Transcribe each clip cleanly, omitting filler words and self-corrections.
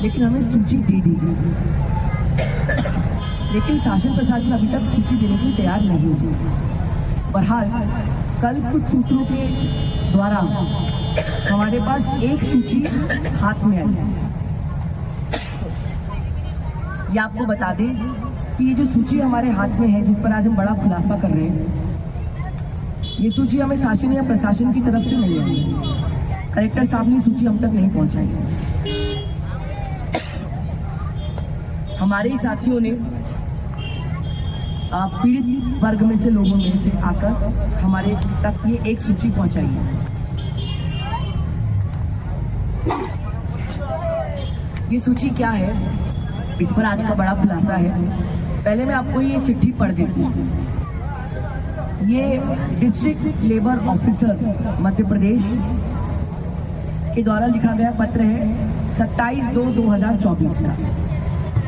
लेकिन हमें सूची दे दीजिए। लेकिन शासन प्रशासन अभी तक सूची देने के लिए तैयार नहीं हुई। बहरहाल कल कुछ सूत्रों के द्वारा हमारे पास एक सूची हाथ में आई। ये आपको बता दें कि ये जो सूची हमारे हाथ में है, जिस पर आज हम बड़ा खुलासा कर रहे हैं, ये सूची हमें शासन या प्रशासन की तरफ से नहीं आई। कलेक्टर साहब ने सूची हम तक नहीं पहुंचाई। हमारे ही साथियों ने पीड़ित वर्ग में से लोगों में से आकर हमारे तक ये एक सूची पहुंचाई है। ये सूची क्या है, इस पर आज का बड़ा खुलासा है। पहले मैं आपको ये चिट्ठी पढ़ देती हूँ। ये district labour officer Madhya Pradesh के द्वारा लिखा गया पत्र है 27/2/2024 का।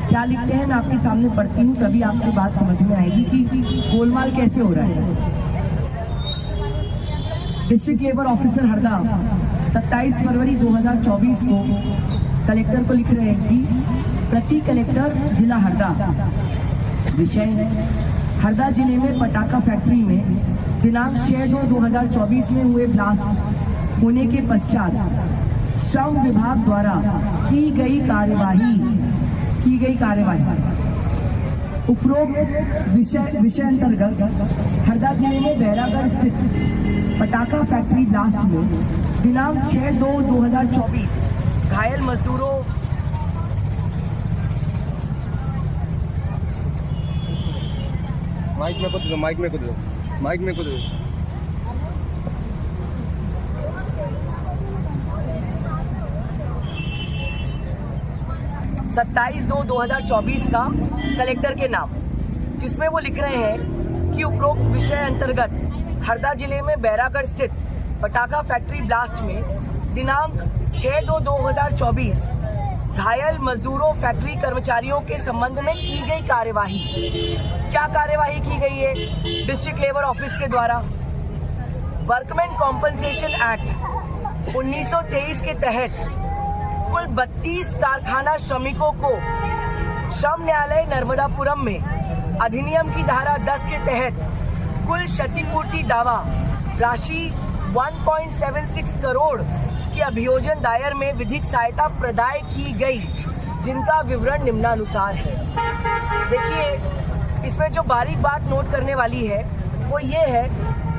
क्या लिखते हैं मैं आपके सामने पढ़ती हूँ, तभी आपको बात समझ में आएगी कि गोलमाल कैसे हो रहा है। डिस्ट्रिक्ट लेबर ऑफिसर हरदा 27 फरवरी 2024 को कलेक्टर को लिख रहे हैं कि प्रति कलेक्टर जिला हरदा, विषय है हरदा जिले में पटाखा फैक्ट्री में दिनांक 6/2/2024 में हुए ब्लास्ट होने के पश्चात श्रम विभाग द्वारा की गई कार्यवाही उपरोक्त विषय अंतर्गत हरदा जिले में बैरागढ़ स्थित पटाखा फैक्ट्री ब्लास्ट में दिनांक 6/2/2024 घायल मजदूरों माइक में को दो। 27/2/2024 का कलेक्टर के नाम, जिसमें वो लिख रहे हैं कि उपरोक्त विषय अंतर्गत हरदा जिले में बैरागढ़ स्थित पटाखा फैक्ट्री ब्लास्ट में दिनांक 6/2/2024 घायल मजदूरों फैक्ट्री कर्मचारियों के संबंध में की गई कार्यवाही। क्या कार्यवाही की गई है? डिस्ट्रिक्ट लेबर ऑफिस के द्वारा वर्कमैन कॉम्पनसेशन एक्ट 1923 के तहत कुल 32 कारखाना श्रमिकों को श्रम न्यायालय नर्मदापुरम में अधिनियम की धारा 10 के तहत कुल क्षतिपूर्ति दावा राशि 1.76 करोड़ के अभियोजन दायर में विधिक सहायता प्रदाय की गई, जिनका विवरण निम्नानुसार है। देखिए, इसमें जो बारीक बात नोट करने वाली है वो ये है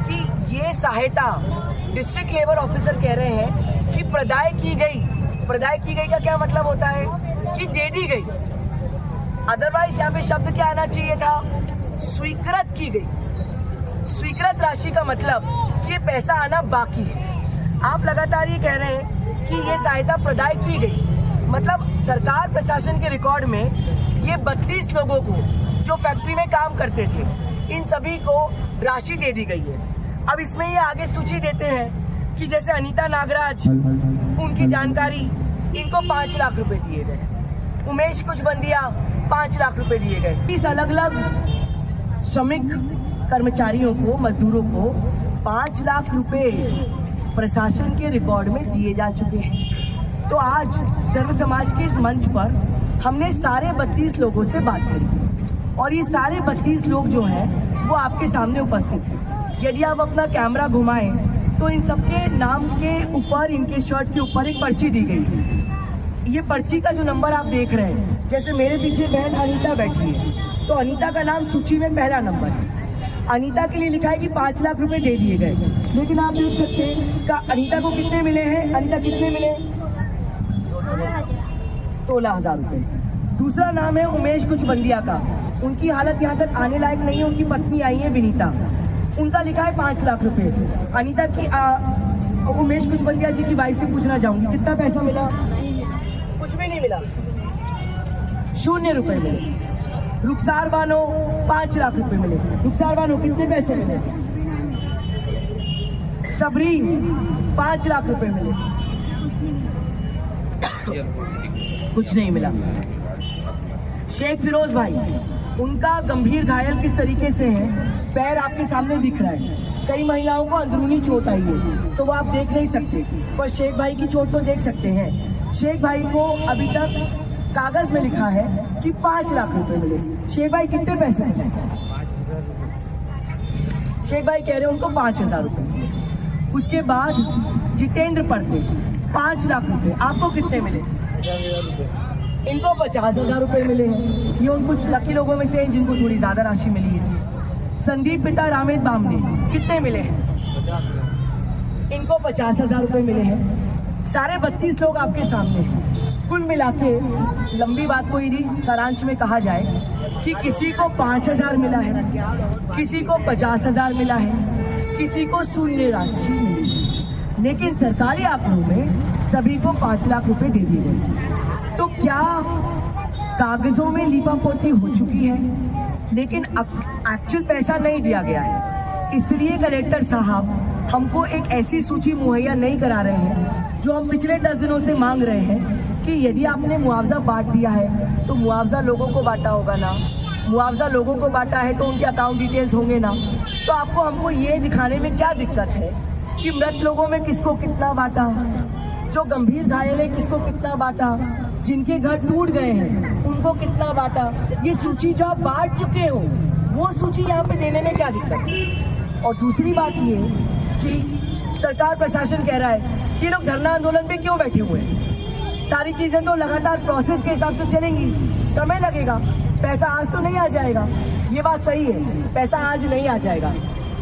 कि ये सहायता डिस्ट्रिक्ट लेबर ऑफिसर कह रहे हैं कि प्रदाय की गई। प्रदाय की गई का क्या मतलब होता है? कि दे दी गई। अदरवाइज यहाँ पे शब्द क्या आना चाहिए था? स्वीकृत की गई। स्वीकृत राशि का मतलब कि ये पैसा आना बाकी है। आप लगातार ये कह रहे हैं कि ये सहायता प्रदाय की गई, मतलब सरकार प्रशासन के रिकॉर्ड में ये 32 लोगों को जो फैक्ट्री में काम करते थे, इन सभी को राशि दे दी गई है। अब इसमें ये आगे सूची देते हैं कि जैसे अनीता नागराज, उनकी जानकारी, इनको 5 लाख रुपए दिए गए। उमेश कुचबंदिया 5 लाख रुपए दिए गए। इस अलग अलग श्रमिक कर्मचारियों को, मजदूरों को 5 लाख रुपए प्रशासन के रिकॉर्ड में दिए जा चुके हैं। तो आज सर्व समाज के इस मंच पर हमने सारे 32 लोगों से बात करी और ये सारे 32 लोग जो हैं वो आपके सामने उपस्थित हैं। यदि आप अपना कैमरा घुमाएं तो इन सबके नाम के ऊपर, इनके शर्ट के ऊपर एक पर्ची दी गई है। ये पर्ची का जो नंबर आप देख रहे हैं, जैसे मेरे पीछे बहन अनीता बैठी है, तो अनीता का नाम सूची में पहला नंबर है। अनीता के लिए लिखा है कि 5 लाख रुपए दे दिए गए, लेकिन आप देख सकते हैं कि अनीता को कितने मिले हैं। अनीता कितने मिले? 16,000 रुपए। दूसरा नाम है उमेश कुचबंदिया का, उनकी हालत यहाँ तक आने लायक नहीं है। उनकी पत्नी आई है विनीता, उनका लिखा है 5 लाख रुपए। अनीता की उमेश कुचबंदिया जी की वाइफ से पूछना चाहूंगी कितना पैसा मिला? कुछ भी नहीं मिला, 0 रुपए मिले। रुखसार बानो 5 लाख रुपए मिले। रुखसार बानो कितने पैसे मिले? सबरीन 5 लाख रुपए मिले, कुछ नहीं मिला। शेख फिरोज भाई, उनका गंभीर घायल किस तरीके से है, पैर आपके सामने दिख रहा है। कई महिलाओं को अंदरूनी चोट आई है तो वो आप देख नहीं सकते, पर शेख भाई की चोट तो देख सकते हैं। शेख भाई को अभी तक कागज में लिखा है कि 5 लाख रुपए मिले। शेख भाई कितने पैसे मिले? शेख भाई कह रहे हैं उनको 5,000 रुपए। उसके बाद जितेंद्र पढ़ते 5 लाख रुपए, आपको कितने मिले? इनको 50,000 रुपए मिले हैं। ये उन कुछ लकी लोगों में से हैं जिनको थोड़ी ज्यादा राशि मिली है। संदीप पिता रामेद बामने कितने मिले हैं? इनको 50,000 रुपए मिले हैं। सारे 32 लोग आपके सामने हैं। कुल मिला के लंबी बात कोई नहीं, सारांश में कहा जाए कि किसी को 5,000 मिला है, किसी को 50,000 मिला है, किसी को शून्य राशि मिली है, लेकिन सरकारी आंकड़ों में सभी को 5 लाख रुपए दे दिए गए। तो क्या कागजों में लीपापोती हो चुकी है, लेकिन एक्चुअल पैसा नहीं दिया गया है। इसलिए कलेक्टर साहब हमको एक ऐसी सूची मुहैया नहीं करा रहे हैं जो हम पिछले 10 दिनों से मांग रहे हैं कि यदि आपने मुआवजा बांट दिया है तो मुआवजा लोगों को बांटा होगा ना, मुआवजा लोगों को बांटा है तो उनके अकाउंट डिटेल्स होंगे ना। तो आपको हमको ये दिखाने में क्या दिक्कत है कि मृत लोगों में किसको कितना बांटा, जो गंभीर घायल है किसको कितना बांटा, जिनके घर टूट गए हैं उनको कितना बांटा। ये सूची जो आप बांट चुके हो वो सूची यहाँ पे देने में क्या दिक्कत है? और दूसरी बात ये कि सरकार प्रशासन कह रहा है कि लोग धरना आंदोलन पे क्यों बैठे हुए हैं। सारी चीजें तो लगातार प्रोसेस के हिसाब से चलेंगी, समय लगेगा, पैसा आज तो नहीं आ जाएगा। ये बात सही है, पैसा आज नहीं आ जाएगा,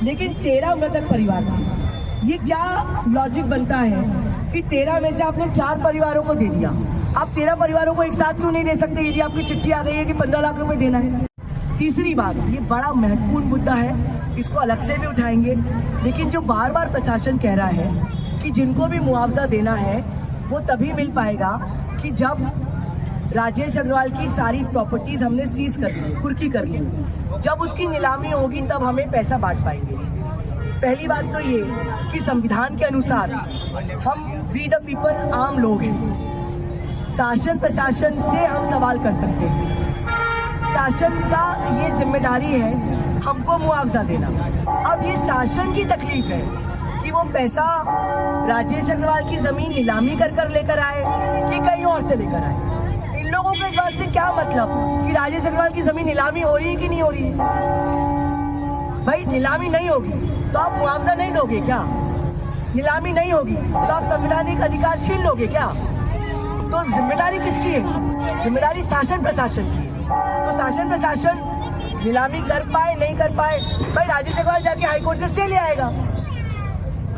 लेकिन 13 मृतक परिवार थे। ये क्या लॉजिक बनता है कि 13 में से आपने 4 परिवारों को दे दिया, आप 13 परिवारों को एक साथ क्यों नहीं दे सकते यदि आपकी चिट्ठी आ गई है कि 15 लाख रुपए देना है? तीसरी बात, ये बड़ा महत्वपूर्ण मुद्दा है, इसको अलग से भी उठाएंगे, लेकिन जो बार बार प्रशासन कह रहा है कि जिनको भी मुआवजा देना है वो तभी मिल पाएगा कि जब राजेश अग्रवाल की सारी प्रॉपर्टीज हमने सीज कर ली, कुर्की कर ली, जब उसकी नीलामी होगी तब हमें पैसा बांट पाएंगे। पहली बात तो ये कि संविधान के अनुसार हम वी द पीपल आम लोग हैं, शासन प्रशासन से हम सवाल कर सकते हैं। शासन का ये जिम्मेदारी है हमको मुआवजा देना। अब ये शासन की तकलीफ है कि वो पैसा राजेश अग्रवाल की जमीन नीलामी कर लेकर आए कि कहीं और से लेकर आए। इन लोगों को इस बात से क्या मतलब कि राजेश अग्रवाल की जमीन नीलामी हो रही है कि नहीं हो रही है? भाई नीलामी नहीं होगी तो आप मुआवजा नहीं दोगे क्या? नीलामी नहीं होगी तो आप संवैधानिक अधिकार छीन लोगे क्या? तो जिम्मेदारी किसकी है? जिम्मेदारी शासन प्रशासन की है। तो शासन प्रशासन नीलामी कर पाए नहीं कर पाए, भाई राजेश अग्रवाल जाके हाईकोर्ट से स्टे ले आएगा।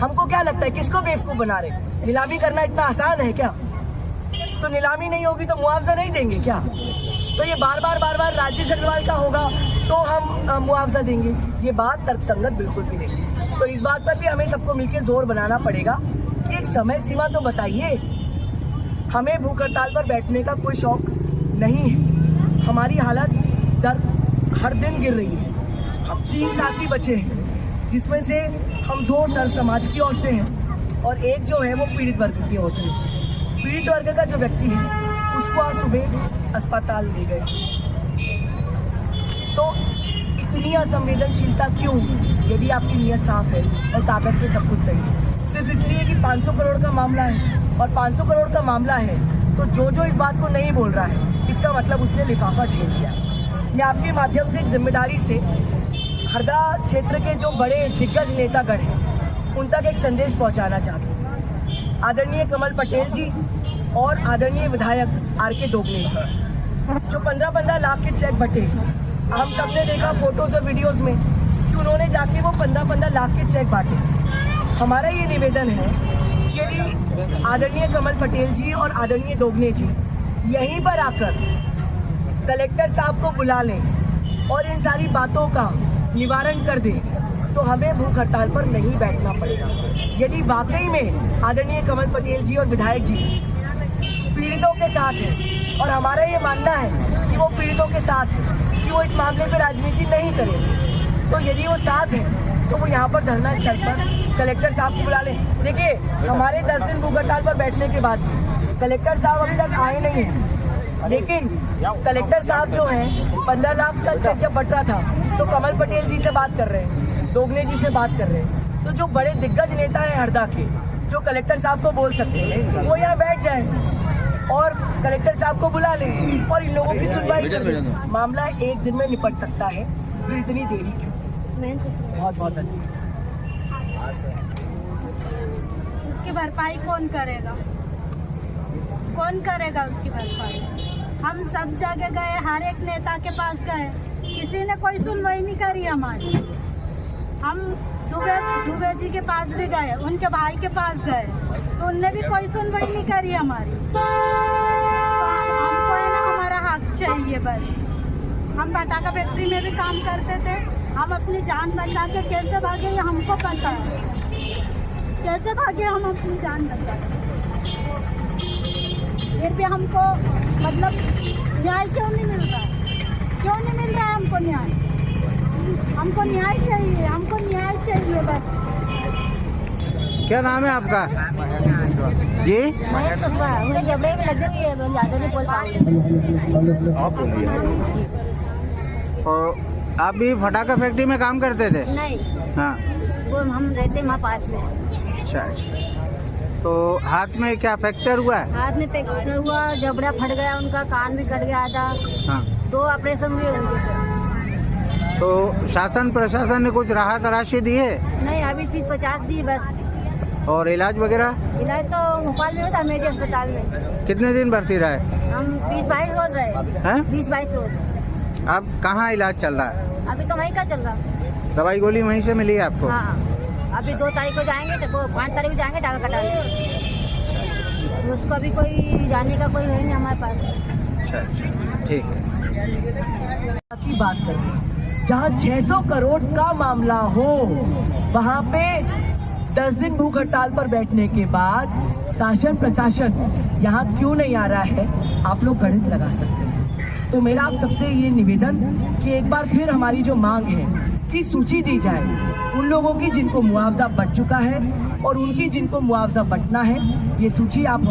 हमको क्या लगता है किसको बेवकूफ बना रहे? नीलामी करना इतना आसान है क्या? तो नीलामी नहीं होगी तो मुआवजा नहीं देंगे क्या? तो ये बार बार राजेश अग्रवाल का होगा तो हम मुआवजा देंगे, ये बात तर्कसंगत बिल्कुल भी नहीं। तो इस बात पर भी हमें सबको मिलकर जोर बनाना पड़ेगा कि एक समय सीमा तो बताइए। हमें भूख हड़ताल पर बैठने का कोई शौक नहीं है, हमारी हालत दर हर दिन गिर रही है। हम 3 साथी बचे हैं जिसमें से हम 2 सर समाज की ओर से हैं और एक जो है वो पीड़ित वर्ग की ओर से। पीड़ित वर्ग का जो व्यक्ति है उसको आज सुबह अस्पताल ले गए। तो इतनी असंवेदनशीलता क्यों यदि आपकी नीयत साफ है और कागज पे सब कुछ सही है? सिर्फ इसलिए कि 500 करोड़ का मामला है और 500 करोड़ का मामला है तो जो इस बात को नहीं बोल रहा है इसका मतलब उसने लिफाफा छीन लिया। मैं आपके माध्यम से एक जिम्मेदारी से हरदा क्षेत्र के जो बड़े दिग्गज नेतागण हैं उन तक एक संदेश पहुंचाना चाहता हूँ। आदरणीय कमल पटेल जी और आदरणीय विधायक आर.के. दोगने जी जो 15-15 लाख के चेक बटे, हम सब ने देखा फोटोज और वीडियोस में कि उन्होंने जाके वो 15-15 लाख के चेक बांटे। हमारा ये निवेदन है कि यदि आदरणीय कमल पटेल जी और आदरणीय दोगने जी यहीं पर आकर कलेक्टर साहब को बुला लें और इन सारी बातों का निवारण कर दें तो हमें भूख हड़ताल पर नहीं बैठना पड़ेगा। यदि वाकई में आदरणीय कमल पटेल जी और विधायक जी पीड़ितों के साथ हैं और हमारा ये मानना है कि वो पीड़ितों के साथ हैं कि वो इस मामले पर राजनीति नहीं करें, तो यदि वो साथ हैं तो वो यहाँ पर धरना स्थल पर कलेक्टर साहब को बुला लें। देखिए हमारे 10 दिन भूख हड़ताल पर बैठने के बाद कलेक्टर साहब अभी तक आए नहीं हैं, लेकिन कलेक्टर साहब जो हैं 15 लाख का चेक जब बट रहा था तो कमल पटेल जी से बात कर रहे हैं, दोगने जी से बात कर रहे हैं। तो जो बड़े दिग्गज नेता हैं हरदा के जो कलेक्टर साहब को बोल सकते हैं वो यहाँ बैठ जाए। और कलेक्टर साहब को बुला लें और इन लोगों की सुनवाई करें। मामला 1 दिन में निपट सकता है, फिर इतनी देरी क्यों? बहुत बहुत धन्यवाद। उसकी भरपाई कौन करेगा? कौन करेगा उसकी भरपाई? हम सब जगह गए, हर एक नेता के पास गए, किसी ने कोई सुनवाई नहीं करी हमारी। हम दुबे जी के पास भी गए, उनके भाई के पास गए, तो उनने भी कोई सुनवाई नहीं करी हमारी। तो हमको है ना हमारा हक चाहिए बस। हम पटाखा फैक्ट्री में भी काम करते थे, हम अपनी जान बचा के कैसे भागे ये हमको पता है। कैसे भागे हम अपनी जान बचा के, फिर भी हमको मतलब न्याय क्यों नहीं मिल रहा है? क्यों नहीं मिल रहा है हमको न्याय? हमको न्याय चाहिए, हमको न्याय चाहिए बस। क्या नाम है आपका जी? मैं तो उनके जबड़े में लग गई है, ज़्यादा नहीं बोल पाऊंगी। और आप भी फटाखा फैक्ट्री में काम करते थे? नहीं, हाँ, वो हम रहते वहाँ पास में। अच्छा अच्छा। तो हाथ में क्या फ्रैक्चर हुआ है? हाथ में फ्रैक्चर हुआ, जबड़ा फट गया, उनका कान भी कट गया था। हाँ, 2 ऑपरेशन हुए उनके से। तो शासन प्रशासन ने कुछ राहत राशि दी है? नहीं, अभी 50 दी बस। और इलाज वगैरह? इलाज तो भोपाल में होता, मेरे अस्पताल में। कितने दिन भर्ती रहे? हम 20-22 रोज रहे हैं? 20-22 रोज। अब कहाँ इलाज चल रहा है? अभी तो वहीं का चल रहा। दवाई गोली वहीं से मिली है आपको? हाँ, अभी 2 तारीख को जाएंगे, तो 5 तारीख को जाएंगे टाका कटाने। उसको अभी कोई जाने का कोई है नहीं हमारे पास। अच्छा अच्छा, ठीक है। की बात करें, जहाँ 600 करोड़ का मामला हो, वहाँ पे 10 दिन भूख हड़ताल पर बैठने के बाद शासन प्रशासन यहाँ क्यों नहीं आ रहा है, आप लोग गणित लगा सकते हैं। तो मेरा आप सबसे ये निवेदन कि एक बार फिर हमारी जो मांग है कि सूची दी जाए उन लोगों की जिनको मुआवजा बच चुका है और उनकी जिनको मुआवजा बटना है, ये सूची आप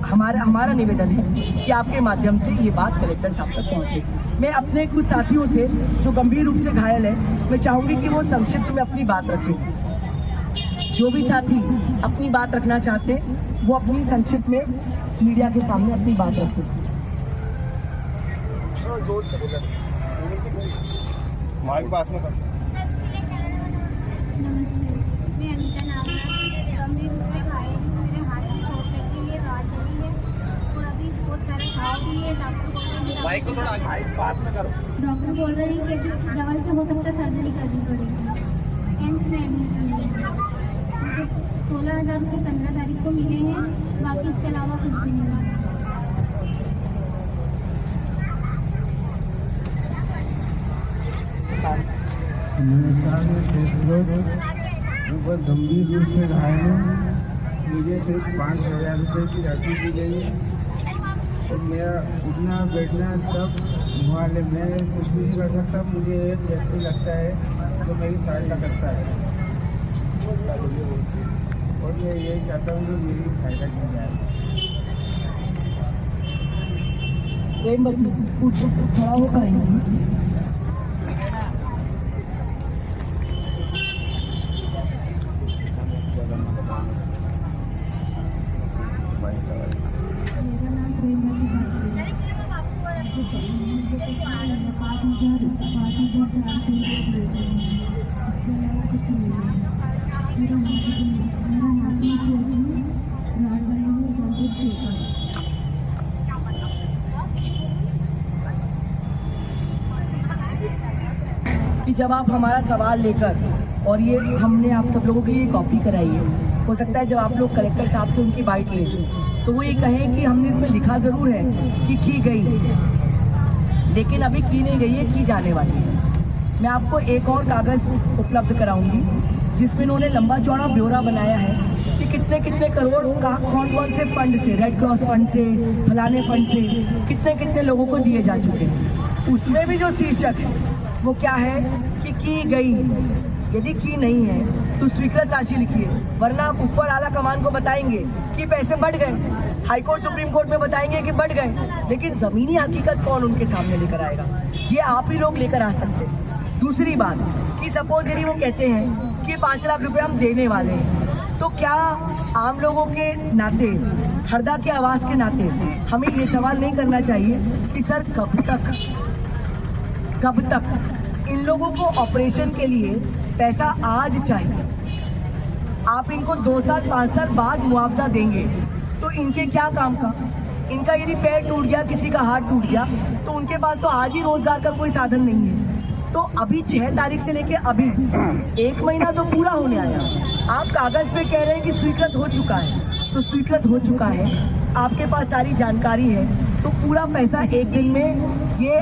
हमारा निवेदन है कि आपके माध्यम से ये बात कलेक्टर साहब तक पहुँचे। मैं अपने कुछ साथियों से जो गंभीर रूप से घायल है, मैं चाहूँगी कि वो संक्षिप्त में अपनी बात रखें। जो भी साथी अपनी बात रखना चाहते हैं वो अपनी संक्षिप्त में मीडिया के सामने अपनी बात रखें। जोर से बोलो, माइक पास में कर। मैं अनीता नाम है, गंभीर रूप से घायल हूँ, मेरे हाथ में चोट लगी है, रात लगी है और अभी बहुत सारे घाव भी है। डॉक्टर बोल रहे हैं कि इस दवा से हो सकता है सर्जरी करनी पड़ेगी। एम्स में एडमिट है। मुझे 16,000 रुपये 15 तारीख को मिले हैं, बाकी इसके अलावा कुछ भी नहीं मिला। नमस्कार, मैं ऊपर गंभीर रूप से घायल हूँ। मुझे सिर्फ 5,000 रुपये की राशि दी गई है और मेरा उठना बैठना सब मुहाल है। मैं कुछ भी नहीं कर सकता। मुझे एक व्यक्ति लगता है जो मेरी सहायता करता है और मैं यही चाहता हूँ कि मेरी सहायता की जाए। खड़ा होकर कि जब आप हमारा सवाल लेकर, और ये हमने आप सब लोगों के लिए कॉपी कराई है, हो सकता है जब आप लोग कलेक्टर साहब से उनकी बाइट लें तो वो ये कहें कि हमने इसमें लिखा ज़रूर है कि की गई, लेकिन अभी की नहीं गई है, की जाने वाली है। मैं आपको एक और कागज़ उपलब्ध कराऊंगी जिसमें उन्होंने लंबा चौड़ा ब्यौरा बनाया है कि कितने कितने करोड़ का कौन कौन से फंड से, रेड क्रॉस फंड से, फलाने फंड से कितने कितने लोगों को दिए जा चुके हैं। उसमें भी जो शीर्षक है वो क्या है कि की गई। यदि की नहीं है तो स्वीकृत राशि लिखिए, वरना आप ऊपर आला कमान को बताएंगे कि पैसे बढ़ गए, हाईकोर्ट सुप्रीम कोर्ट में बताएंगे कि बढ़ गए, लेकिन ज़मीनी हकीकत कौन उनके सामने लेकर आएगा? ये आप ही लोग लेकर आ सकते हैं। दूसरी बात कि सपोज यदि वो कहते हैं कि 5 लाख रुपए हम देने वाले हैं, तो क्या आम लोगों के नाते हरदा के आवाज के नाते हमें ये सवाल नहीं करना चाहिए कि सर कब तक इन लोगों को ऑपरेशन के लिए पैसा आज चाहिए। आप इनको 2 साल 5 साल बाद मुआवजा देंगे तो इनके क्या काम का? इनका यदि पैर टूट गया, किसी का हाथ टूट गया, तो उनके पास तो आज ही रोजगार का कोई साधन नहीं है। तो अभी 6 तारीख से लेके अभी 1 महीना तो पूरा होने आया। आप कागज पे कह रहे हैं कि स्वीकृत हो चुका है, तो स्वीकृत हो चुका है, आपके पास सारी जानकारी है, तो पूरा पैसा एक दिन में ये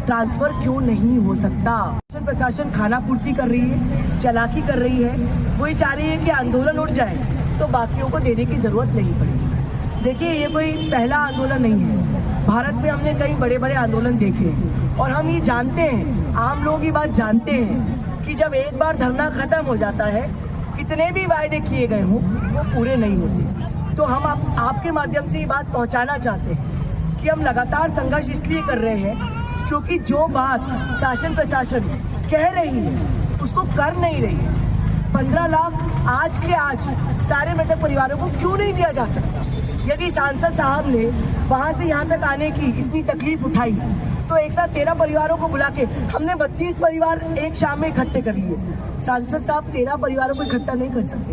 ट्रांसफर क्यों नहीं हो सकता? प्रशासन खाना पूर्ति कर रही है, चालाकी कर रही है, वो ये चाह रही है कि आंदोलन उठ जाए तो बाकियों को देने की जरूरत नहीं पड़ेगी। देखिए, ये कोई पहला आंदोलन नहीं है। भारत में हमने कई बड़े बड़े आंदोलन देखे हैं और हम ये जानते हैं, आम लोग ये बात जानते हैं कि जब एक बार धरना खत्म हो जाता है, कितने भी वायदे किए गए हों वो पूरे नहीं होते। तो हम आपके माध्यम से ये बात पहुंचाना चाहते हैं कि हम लगातार संघर्ष इसलिए कर रहे हैं क्योंकि जो बात शासन प्रशासन कह रही है उसको कर नहीं रही है। 15 लाख आज के आज सारे मृतक परिवारों को क्यों नहीं दिया जा सकता? यदि सांसद साहब ने वहां से यहाँ तक आने की इतनी तकलीफ उठाई तो एक साथ 13 परिवारों को बुला के हमने 32 परिवार एक शाम में इकट्ठे कर लिए। सांसद साहब 13 परिवारों को इकट्ठा नहीं कर सकते।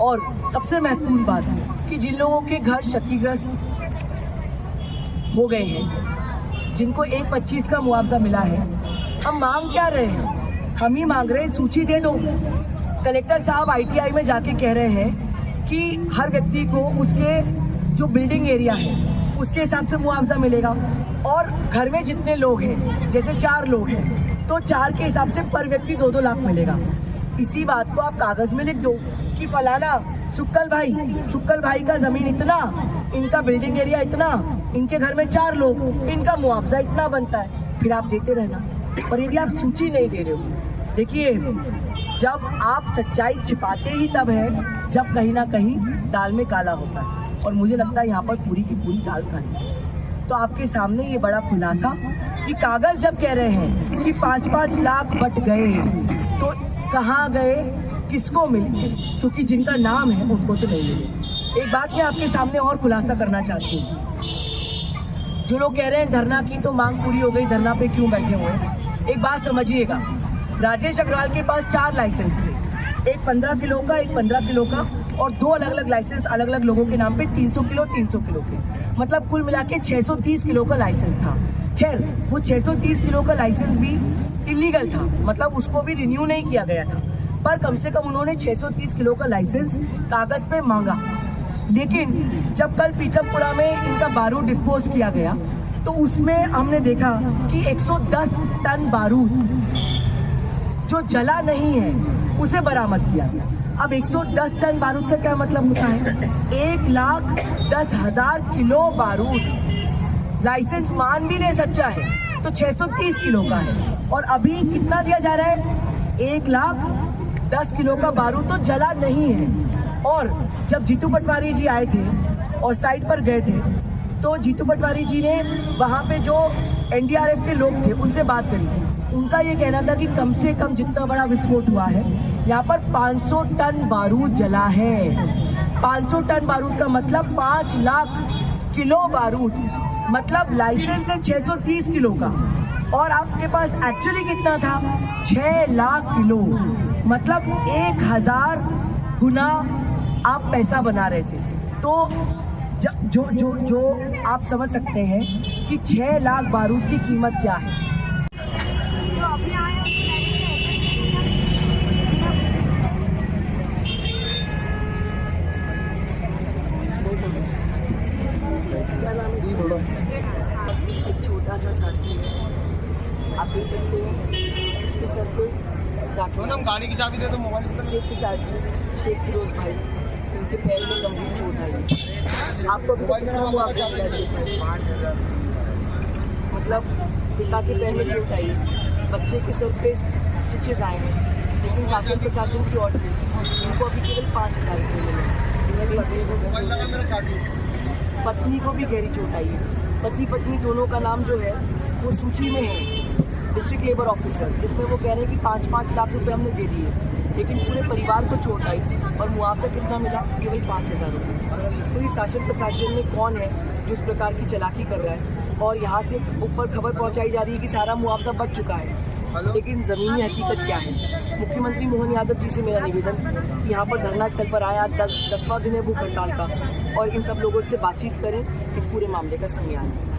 और सबसे महत्वपूर्ण बात कि जिन लोगों के घर क्षतिग्रस्त हो गए हैं, जिनको 1/25 का मुआवजा मिला है, हम मांग क्या रहे हैं? हम ही मांग रहे हैं सूची दे दो। कलेक्टर साहब ITI में जाके कह रहे हैं कि हर व्यक्ति को उसके जो बिल्डिंग एरिया है उसके हिसाब से मुआवजा मिलेगा और घर में जितने लोग हैं, जैसे 4 लोग हैं तो 4 के हिसाब से पर व्यक्ति 2-2 लाख मिलेगा। इसी बात को आप कागज में लिख दो कि फलाना सुक्कल भाई का जमीन इतना, इनका बिल्डिंग एरिया इतना, इनके घर में 4 लोग, इनका मुआवजा इतना बनता है, फिर आप देते रहना। पर यदि आप सूची नहीं दे रहे हो, देखिए, जब आप सच्चाई छिपाते ही तब है जब कहीं ना कहीं दाल में काला होता है, और मुझे लगता है यहाँ पर पूरी की पूरी दाल काली है। तो आपके सामने ये बड़ा खुलासा कि कागज जब कह रहे हैं कि 5-5 लाख बट गए, तो कहाँ गए, किसको मिले? क्योंकि जिनका नाम है उनको तो नहीं मिले। एक बात मैं आपके सामने और खुलासा करना चाहती हूँ। जो लोग कह रहे हैं धरना की तो मांग पूरी हो गई, धरना पे क्यों बैठे हुए हैं, एक बात समझिएगा। राजेश अग्रवाल के पास 4 लाइसेंस थे, एक 15 किलो का, एक 15 किलो का, और 2 अलग अलग लाइसेंस अलग अलग लोगों के नाम पे 300 किलो के, मतलब कुल मिला के 630 किलो का लाइसेंस था। खैर, वो 630 किलो का लाइसेंस भी इलीगल था, मतलब उसको भी रिन्यू नहीं किया गया था, पर कम से कम उन्होंने 630 किलो का लाइसेंस कागज पे मांगा। लेकिन जब कल पीतमपुरा में इनका बारूद डिस्पोज किया गया तो उसमें हमने देखा कि 110 टन बारूद जो जला नहीं है उसे बरामद किया गया। अब 110 टन बारूद का क्या मतलब होता है? 1,10,000 किलो बारूद। लाइसेंस मान भी ले सच्चा है तो 630 किलो का है, और अभी कितना दिया जा रहा है? 1,10,000 किलो का बारूद तो जला नहीं है। और जब जीतू पटवारी जी आए थे और साइट पर गए थे तो जीतू पटवारी जी ने वहाँ पे जो NDRF के लोग थे उनसे बात करी। उनका ये कहना था कि कम से कम जितना बड़ा विस्फोट हुआ है यहाँ पर 500 टन बारूद जला है। 500 टन बारूद का मतलब 5 लाख किलो बारूद, मतलब लाइसेंस है 630 किलो का, और आपके पास एक्चुअली कितना था? 6 लाख किलो, मतलब 1000 गुना आप पैसा बना रहे थे। तो जो आप समझ सकते हैं कि 6 लाख बारूद की कीमत क्या है। एक छोटा सा साथी है, आप देख सकते हैं, इसके सर पे हम गाड़ी की चाबी दे दो, मोबाइल। इसके पिताजी शेख फिरोज भाई, उनके पैर में गंभीर चोट आई। आपको मतलब पिता के पैर में चोट आई, बच्चे के सर पे स्टिचेस आए हैं, लेकिन शासन प्रशासन की ओर से उनको अभी केवल 5,000 रुपये मिले। पत्नी को भी गहरी चोट आई है। पति पत्नी दोनों का नाम जो है वो सूची में है, डिस्ट्रिक्ट लेबर ऑफिसर, जिसमें वो कह रहे हैं कि 5-5 लाख रुपए हमने दे दिए। लेकिन पूरे परिवार को चोट आई और मुआवजा कितना मिला? केवल 5,000 रुपये। तो ये शासन प्रशासन में कौन है जो इस प्रकार की चालाकी कर रहा है? और यहाँ से ऊपर खबर पहुँचाई जा रही है कि सारा मुआवजा बच चुका है, लेकिन ज़मीनी हकीकत क्या है? मुख्यमंत्री मोहन यादव जी से मेरा निवेदन कि यहाँ पर धरना स्थल पर आया 10वां दिन है भूख हड़ताल का, और इन सब लोगों से बातचीत करें, इस पूरे मामले का संज्ञान लें।